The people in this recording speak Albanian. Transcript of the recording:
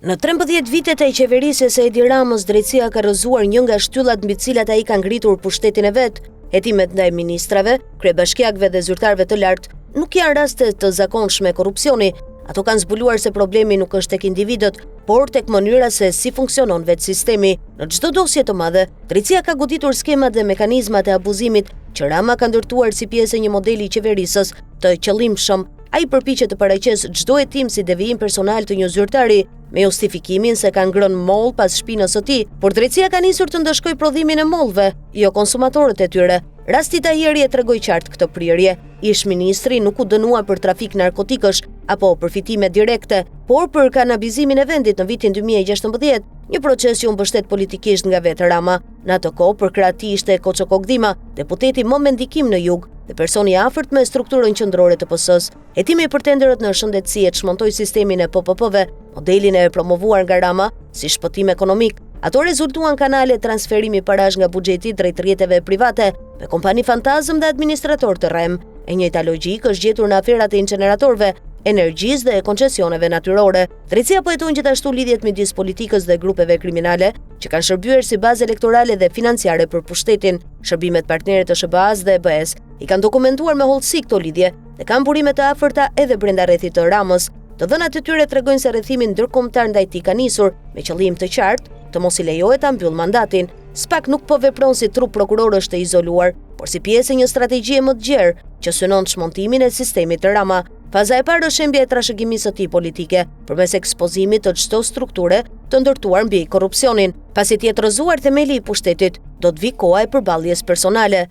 Në 13 vitet e qeverisë së Edi Ramës, drejtësia ka rrëzuar një nga shtyllat mbi të cilat ai ka ngritur pushtetin e vet. Hetimet ndaj ministrave, kryebashkiakëve dhe zyrtarëve të lartë nuk janë raste të zakonshme korrupsioni. Ato kanë zbuluar se problemi nuk është tek individët, por tek mënyra se si funksionon vetë sistemi. Në çdo dosje të madhe, drejtësia ka goditur skemat dhe mekanizmat e abuzimit që Rama ka ndërtuar si pjesë e një modeli i qeverisës të qëllimshëm. Ai përpiqet të paraqesë çdo hetim si devijim personal të një zyrtari, me justifikimin se ka ngrënë moll pas shpinës së tij, por drejtësia ka nisur të ndëshkojë prodhimin e mollëve, jo konsumatorët e tyre. Rasti Tahiri e tregoi qartë këtë prirje. Ish ministri nuk u dënua për trafik narkotikësh apo përfitime direkte, por për kanabizimin e vendit në vitin 2016, një proces që u mbështet politikisht nga vetë Rama. Në atë kohë, për krah tij ishte Koço Kogdima, deputeti më me ndikim në jug dhe personi i afërt me strukturën qendrore të PS-s. Hetimi për tenderët në shëndetësi e çmontoi sistemin e PPP-ve, modelin e promovuar nga Rama si shpëtim ekonomik. Ato rezultuan kanale transferimi parash nga buxheti drejt rrjeteve private, me kompani fantazëm dhe administrator të rrem. E njëjta logjik është gjetur në aferat e inceneratorëve, energjisë dhe koncesioneve natyrore. Drejtësia po heton gjithashtu lidhjet midis politikës dhe grupeve kriminale që kanë shërbyer si bazë elektorale dhe financiare për pushtetin. Shërbimet partnere të SBA-s dhe EBE-s i kanë dokumentuar me hollësi këto lidhje dhe kanë burime të afërta edhe brenda rrethit të Ramës. Të dhënat e tyre tregojnë se rrethimin ndërkombëtar ndaj tij ka nisur me qëllim të qartë të mos i lejohet ta mbyll mandatin. SPAK nuk po vepron si trup prokurorësh të izoluar, por si pjesë e një strategjie më të gjerë që synon çmontimin e sistemit të Rama. Faza e parë është shembja e trashëgimisë së tij politike, përmes ekspozimit të çdo strukture të ndërtuar mbi korrupsionin. Pasi të jetë rrëzuar themeli i pushtetit, do të vijë koha e përballjes personale.